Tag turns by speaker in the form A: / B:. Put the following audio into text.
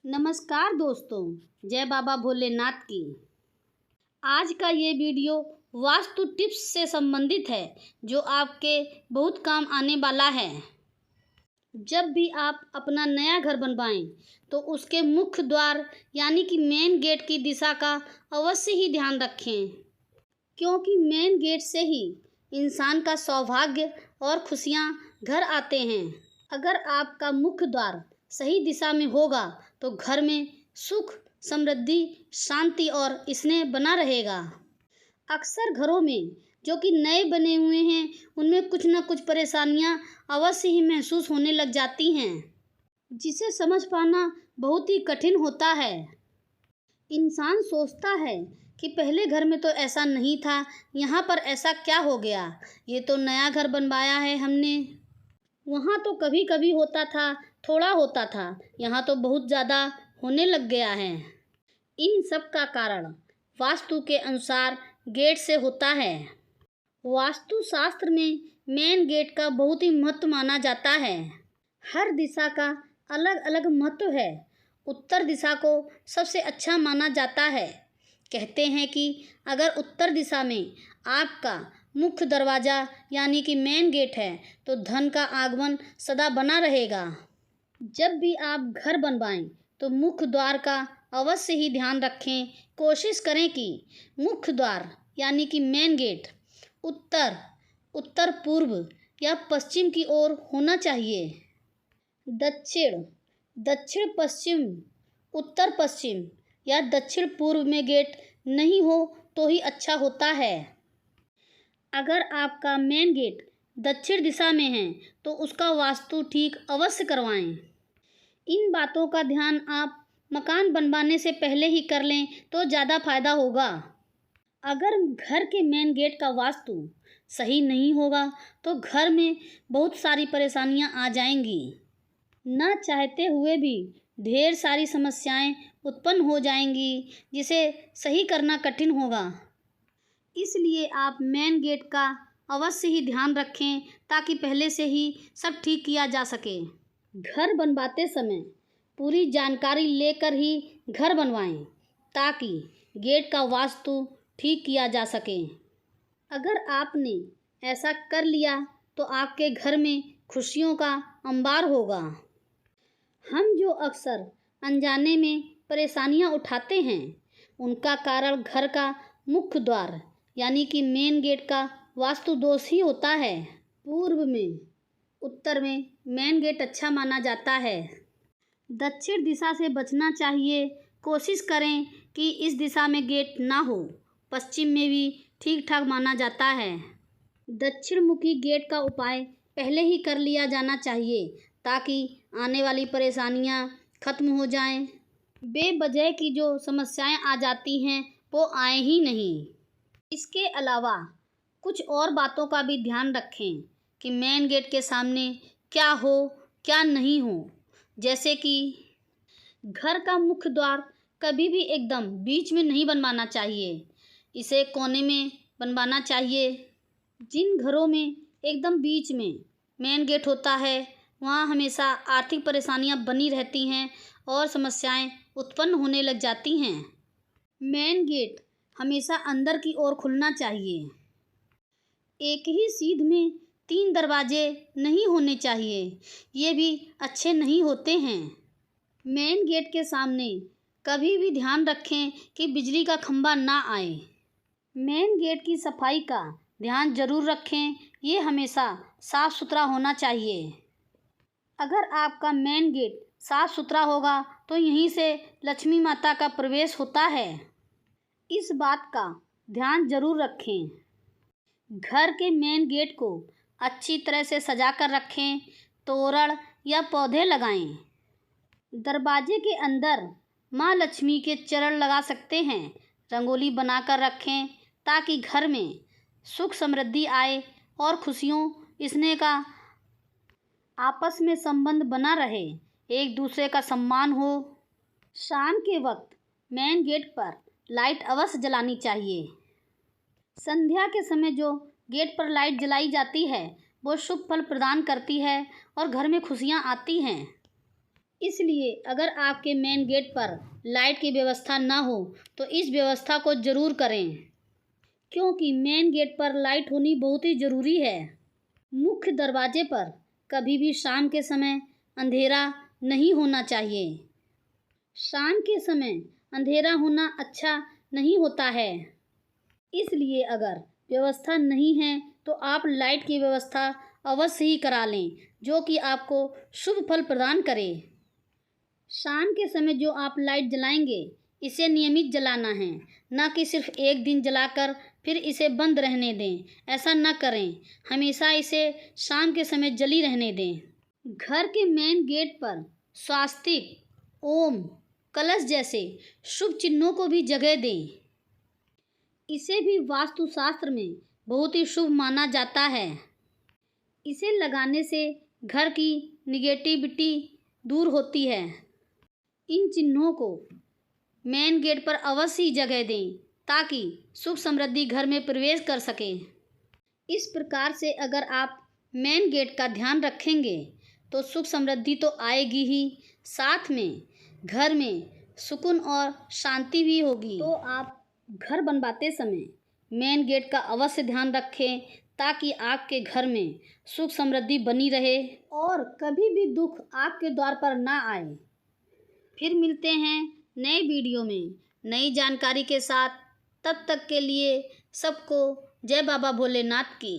A: नमस्कार दोस्तों, जय बाबा भोलेनाथ की। आज का ये वीडियो वास्तु टिप्स से संबंधित है जो आपके बहुत काम आने वाला है। जब भी आप अपना नया घर बनवाएं तो उसके मुख्य द्वार यानी कि मेन गेट की दिशा का अवश्य ही ध्यान रखें, क्योंकि मेन गेट से ही इंसान का सौभाग्य और खुशियां घर आते हैं। अगर आपका मुख्य द्वार सही दिशा में होगा तो घर में सुख, समृद्धि, शांति और स्नेह बना रहेगा। अक्सर घरों में जो कि नए बने हुए हैं उनमें कुछ न कुछ परेशानियां अवश्य ही महसूस होने लग जाती हैं, जिसे समझ पाना बहुत ही कठिन होता है। इंसान सोचता है कि पहले घर में तो ऐसा नहीं था, यहाँ पर ऐसा क्या हो गया, ये तो नया घर बनवाया है हमने, वहाँ तो कभी कभी होता था, थोड़ा होता था, यहाँ तो बहुत ज़्यादा होने लग गया है। इन सब का कारण वास्तु के अनुसार गेट से होता है। वास्तु शास्त्र में मेन गेट का बहुत ही महत्व माना जाता है। हर दिशा का अलग अलग महत्व है। उत्तर दिशा को सबसे अच्छा माना जाता है। कहते हैं कि अगर उत्तर दिशा में आपका मुख्य दरवाज़ा यानी कि मेन गेट है तो धन का आगमन सदा बना रहेगा। जब भी आप घर बनवाएं तो मुख्य द्वार का अवश्य ही ध्यान रखें। कोशिश करें कि मुख्य द्वार यानी कि मेन गेट उत्तर, उत्तर पूर्व या पश्चिम की ओर होना चाहिए। दक्षिण, दक्षिण पश्चिम, उत्तर पश्चिम या दक्षिण पूर्व में गेट नहीं हो तो ही अच्छा होता है। अगर आपका मेन गेट दक्षिण दिशा में है तो उसका वास्तु ठीक अवश्य करवाएं। इन बातों का ध्यान आप मकान बनवाने से पहले ही कर लें तो ज़्यादा फायदा होगा। अगर घर के मेन गेट का वास्तु सही नहीं होगा तो घर में बहुत सारी परेशानियां आ जाएंगी। ना चाहते हुए भी ढेर सारी समस्याएं उत्पन्न हो जाएंगी, जिसे सही करना कठिन होगा। इसलिए आप मेन गेट का अवश्य ही ध्यान रखें ताकि पहले से ही सब ठीक किया जा सके। घर बनवाते समय पूरी जानकारी लेकर ही घर बनवाएं ताकि गेट का वास्तु ठीक किया जा सके। अगर आपने ऐसा कर लिया तो आपके घर में खुशियों का अंबार होगा। हम जो अक्सर अनजाने में परेशानियां उठाते हैं उनका कारण घर का मुख्य द्वार यानी कि मेन गेट का वास्तु दोष ही होता है। पूर्व में, उत्तर में मेन गेट अच्छा माना जाता है। दक्षिण दिशा से बचना चाहिए। कोशिश करें कि इस दिशा में गेट ना हो। पश्चिम में भी ठीक ठाक माना जाता है। दक्षिण मुखी गेट का उपाय पहले ही कर लिया जाना चाहिए ताकि आने वाली परेशानियां खत्म हो जाएं। बेवजह की जो समस्याएं आ जाती हैं वो आए ही नहीं। इसके अलावा कुछ और बातों का भी ध्यान रखें कि मेन गेट के सामने क्या हो क्या नहीं हो। जैसे कि घर का मुख्य द्वार कभी भी एकदम बीच में नहीं बनवाना चाहिए, इसे कोने में बनवाना चाहिए। जिन घरों में एकदम बीच में मेन गेट होता है वहाँ हमेशा आर्थिक परेशानियाँ बनी रहती हैं और समस्याएं उत्पन्न होने लग जाती हैं। मेन गेट हमेशा अंदर की ओर खुलना चाहिए। एक ही सीध में 3 दरवाजे नहीं होने चाहिए, ये भी अच्छे नहीं होते हैं। मेन गेट के सामने कभी भी ध्यान रखें कि बिजली का खंभा ना आए। मेन गेट की सफाई का ध्यान जरूर रखें, ये हमेशा साफ सुथरा होना चाहिए। अगर आपका मेन गेट साफ सुथरा होगा तो यहीं से लक्ष्मी माता का प्रवेश होता है। इस बात का ध्यान जरूर रखें। घर के मेन गेट को अच्छी तरह से सजा कर रखें, तोरण या पौधे लगाएं। दरवाजे के अंदर माँ लक्ष्मी के चरण लगा सकते हैं। रंगोली बनाकर रखें ताकि घर में सुख समृद्धि आए और खुशियों, स्नेह का आपस में संबंध बना रहे, एक दूसरे का सम्मान हो। शाम के वक्त मेन गेट पर लाइट अवश्य जलानी चाहिए। संध्या के समय जो गेट पर लाइट जलाई जाती है वो शुभ फल प्रदान करती है और घर में खुशियां आती हैं। इसलिए अगर आपके मेन गेट पर लाइट की व्यवस्था ना हो तो इस व्यवस्था को ज़रूर करें, क्योंकि मेन गेट पर लाइट होनी बहुत ही ज़रूरी है। मुख्य दरवाजे पर कभी भी शाम के समय अंधेरा नहीं होना चाहिए। शाम के समय अंधेरा होना अच्छा नहीं होता है, इसलिए अगर व्यवस्था नहीं है तो आप लाइट की व्यवस्था अवश्य ही करा लें, जो कि आपको शुभ फल प्रदान करे। शाम के समय जो आप लाइट जलाएंगे इसे नियमित जलाना है, ना कि सिर्फ एक दिन जलाकर फिर इसे बंद रहने दें। ऐसा न करें, हमेशा इसे शाम के समय जली रहने दें। घर के मेन गेट पर स्वास्तिक, ओम, कलश जैसे शुभ चिन्हों को भी जगह दें। इसे भी वास्तुशास्त्र में बहुत ही शुभ माना जाता है। इसे लगाने से घर की निगेटिविटी दूर होती है। इन चिन्हों को मेन गेट पर अवश्य ही जगह दें ताकि सुख समृद्धि घर में प्रवेश कर सके। इस प्रकार से अगर आप मेन गेट का ध्यान रखेंगे तो सुख समृद्धि तो आएगी ही, साथ में घर में सुकून और शांति भी होगी। तो आप घर बनवाते समय मेन गेट का अवश्य ध्यान रखें ताकि आपके घर में सुख समृद्धि बनी रहे और कभी भी दुख आपके द्वार पर ना आए। फिर मिलते हैं नए वीडियो में नई जानकारी के साथ। तब तक के लिए सबको जय बाबा भोलेनाथ की।